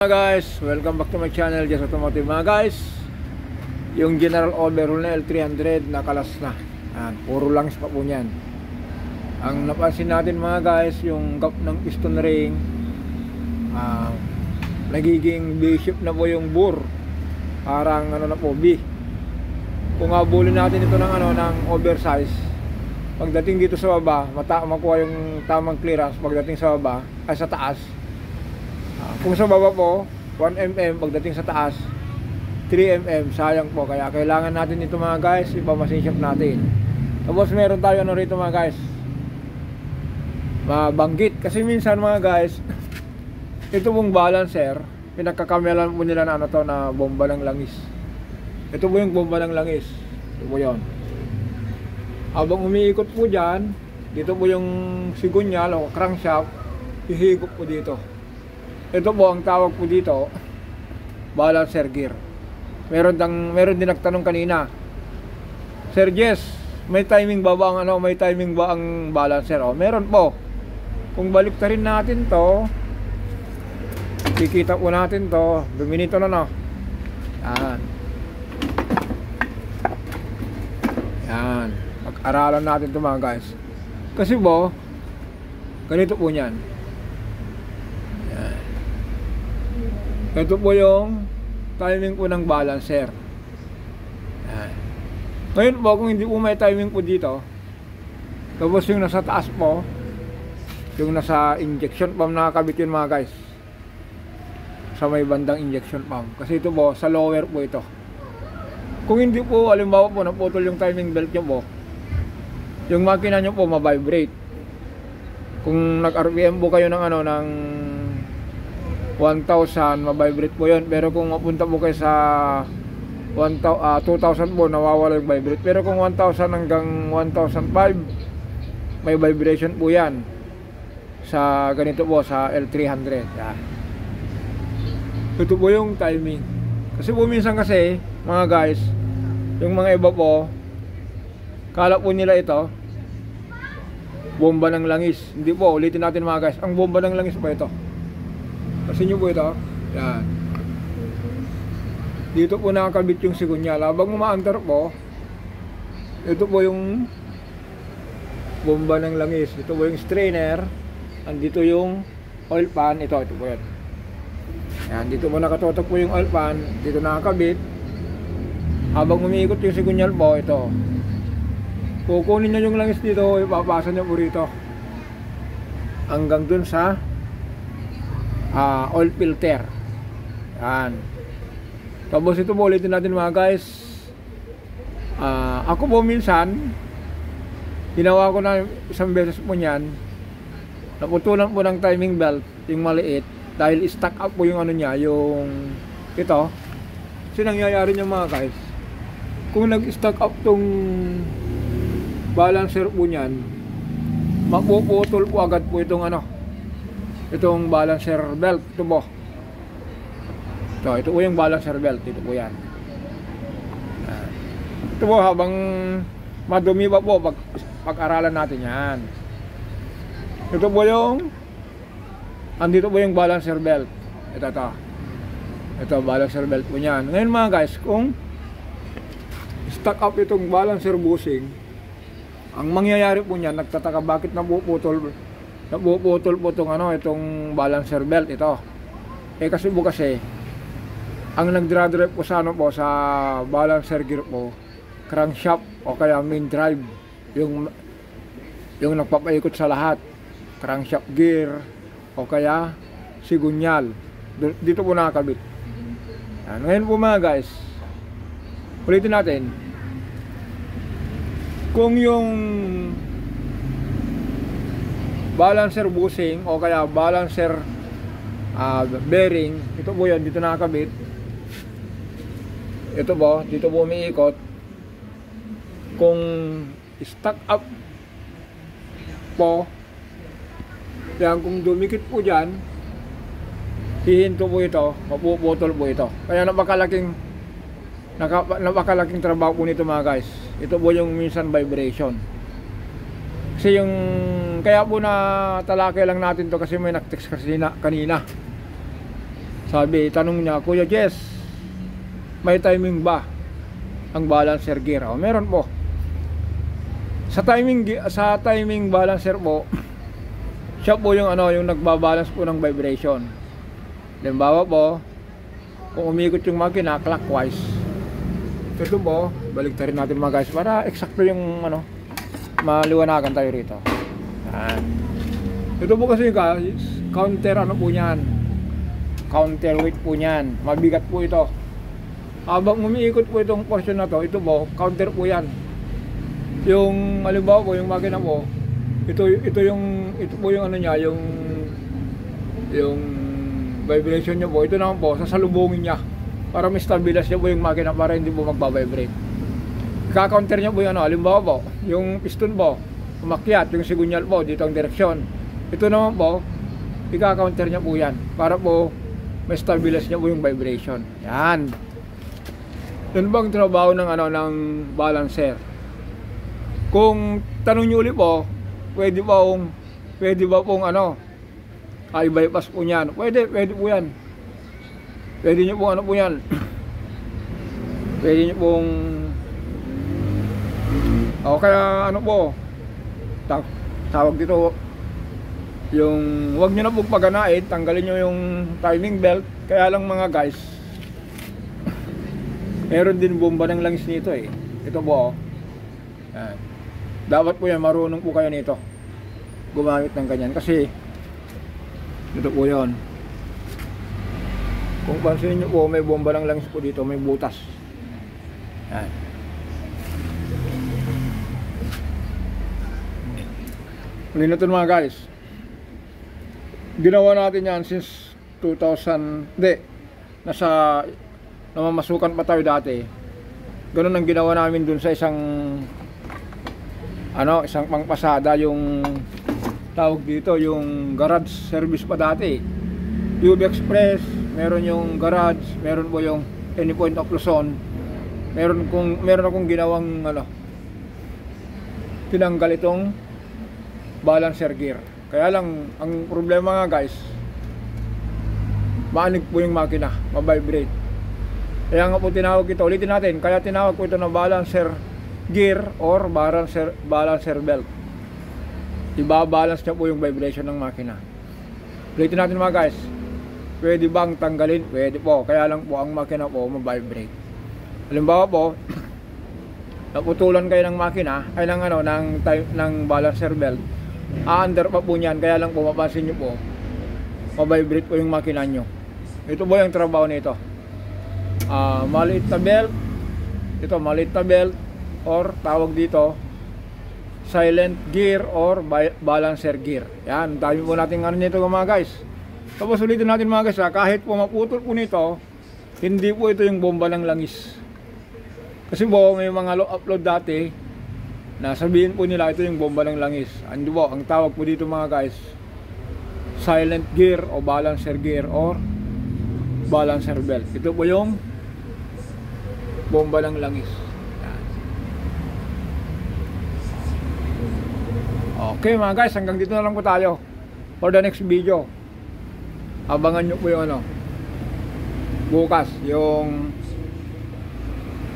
Mga guys, welcome back to my channel, Just Automotive. Mga guys, yung general overhaul na L300 nakalas na. Puro langis pa po niyan. Ang napansin natin mga guys, yung gap ng piston ring, nagiging B-shape na po yung bore. Parang ano na po, B. Kung habulin natin ito ng oversize, pagdating dito sa baba, makuha yung tamang clearance pagdating sa baba, ay sa taas. Kung sa baba po 1mm, pagdating sa taas 3mm, sayang po. Kaya kailangan natin ito mga guys, ipamasin shop natin. Tapos meron tayo rito mga guys, mabanggit. Kasi minsan mga guys, ito pong balancer, pinagkakamalan po nila na na bomba ng langis. Ito po yung bomba ng langis. Ito po yun. Habang umiikot po dyan, dito po yung sigunyal o crankshaft, hihigop po dito. Ito po ang tawag po dito, balancer gear. Meron din nagtanong kanina, Sir Jess, may timing ba ang balancer? Meron po. Kung baliktarin natin to, kikita po natin to, duminito na. Yan. Mag-aralan natin to mga guys. Kasi po, ganito po yan. Ito po yung timing po ng balancer. Ngayon po, kung hindi po may timing po dito, tapos yung nasa taas po, yung nasa injection pump, nakakabit yun mga guys, sa may bandang injection pump. Kasi ito po, sa lower po ito. Kung hindi po, halimbawa po, naputol yung timing belt nyo po, yung makina nyo po ma-vibrate. Kung nag-RPM po kayo ng ng 1,000, ma-vibrate po yun. Pero kung mapunta po kayo sa 2,000 po, nawawala yung vibrate. Pero kung 1,000 hanggang 1,005, may vibration po yan. Sa ganito po, sa L300. Ito po yung timing. Kasi po minsan kasi, mga guys, yung mga iba po, kala po nila ito bomba ng langis. Hindi po, ulitin natin mga guys, ang bomba ng langis po ito. Kasi nyo po ito, yan. Dito po nakakabit yung sigunyal. Habang umaandar po, ito po yung bomba ng langis. Ito po yung strainer. Andito yung oil pan. Ito po yan. Yan, dito po nakatotok po yung oil pan. Dito nakakabit. Habang umiikot yung sigunyal po, ito. Kukunin nyo yung langis dito, ipapasa nyo po rito. Hanggang dun sa oil filter. Yan. Tapos ito po ulitin natin mga guys. Ako po minsan, ginawa ko na isang beses po niyan, naputulan po ng timing belt, yung maliit, dahil stuck up po yung niya, yung ito. Kasi nangyayari niya mga guys, kung nag-stuck up tong balancer po niyan, mapuputol po agad po itong itong balancer belt. Ito po. Ito po yung balancer belt. Ito po yan. Ito po, habang madumi pa po, pag-aralan natin yan. Ito po yung andito po yung balancer belt. Ito balancer belt po yan. Ngayon mga guys, kung stuck up itong balancer bushing, ang mangyayari po niyan, nagtataka bakit napuputol po itong balancer belt ito. Kasi ang nagdra-drive po sa sa balancer gear po, crankshaft o kaya main drive, yung nagpapaikot sa lahat, crankshaft gear o kaya sigunyal. Dito po nakakabit. Ngayon po mga guys, ulitin natin. Kung yung balancer bushing o kaya balancer bearing, ito po yun, dito nakakabit. Ito po, dito po umiikot. Kung stuck up po, yan, kung dumikit po dyan, hihinto po ito, mapuputol po ito. Kaya napakalaking trabaho po nito mga guys. Ito po yung minsan vibration. Kasi yung kaya po na talakay lang natin to kasi may nag-text kanina. Sabi, tanong niya, Kuya Jess, may timing ba ang balancer gear? O, meron po. Sa timing balancer po, siya po yung yung nagbabalance po ng vibration. Halimbawa po, kung umikot yung makina clockwise, ito po, baliktarin natin mga guys para eksakto yung maliwanagan tayo rito. Yan. Ito po kasi guys, counter po niyan, counterweight po niyan, mabigat po ito. Habang umiikot po itong portion na to, ito po, counter po yan. Yung halimbawa po, yung makina po, ito po yung niya, yung vibration niya po, ito naman po, sasalubungin niya para ma-stabilize niya po yung makina para hindi po magbabibrate. Ika-counter niya po yung halimbawa po, yung piston po, umakyat, yung sigunyal po, dito ang direksyon. Ito naman po, ika-counter niya po yan para po ma-stabilize niya po yung vibration. Yan. Yun bang trabaho ng ng balancer. Kung tanong niyo ulit po, pwede ba pong i-bypass po niyan? Pwede po yan. Pwede niyo pong po yan. Pwede niyo pong kaya po, tawag dito, yung wag niyo na pong paganain, tanggalin niyo yung timing belt. Kaya lang mga guys, meron din bomba ng langis nito eh. Ito po yan. Dapat po yan, marunong po kayo nito gumamit ng ganyan kasi ito po yun. Kung pansin nyo po, may bomba ng langis po dito, may butas. Yan. Muli na ito mga guys, ginawa natin yan since 2000, namamasukan pa tayo dati. Ganun ang ginawa namin dun sa isang pangpasada, yung tawag dito, yung garage service pa dati. UB Express, meron yung garage, meron po yung any point of Luzon. Meron akong ginawang tinanggal itong balancer gear. Kaya lang ang problema nga guys, maanig po yung makina, mabibrate. Kaya nga po tinawag ito, ulitin natin, kaya tinawag ko ito na balancer gear or balancer belt. Ibabalance niya po yung vibration ng makina. Ulitin natin mga guys, pwede bang tanggalin? Pwede po, kaya lang po ang makina po mabibrate. Halimbawa po, naputulan kayo ng makina, ay ng balancer belt, under pa po niyan, kaya lang po mapansin nyo po, mabibrate po yung makina nyo. Ito po yung trabaho nito. Maliit na belt, ito maliit na belt, or tawag dito silent gear or balancer gear. Yan, dami po natin nito mga guys. Tapos ulitin natin mga guys, kahit po maputol po nito, hindi po ito yung bomba ng langis. Kasi po may mga upload dati na sabihin po nila ito yung bomba ng langis. Ano po, ang tawag po dito mga guys, silent gear o balancer gear or balancer belt. Ito po yung bomba ng langis. Okay mga guys, hanggang dito na lang po tayo for the next video. Abangan nyo po yung bukas, yung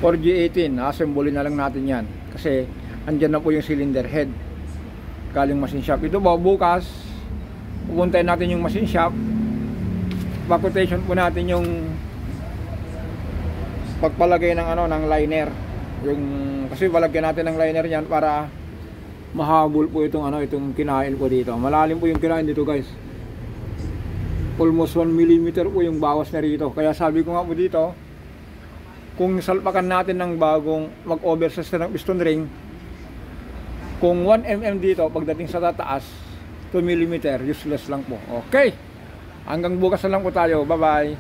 4G18, assemble na lang natin yan kasi andyan na po yung cylinder head galing machine shop. Ito po bukas, pupuntahin natin yung machine shop, back-quotation po natin yung pagpalagay ng ng liner, yung kasi palagyan natin ng liner yan para mahabol po itong kinain po dito. Malalim po yung kinain dito guys, almost 1 mm po yung bawas na rito. Kaya sabi ko nga po dito, kung salpakan natin ng bagong mag-oversize ng piston ring, kung 1 mm dito, pagdating sa tataas 2 mm, useless lang po. Okay, hanggang bukas na lang po tayo. Bye bye.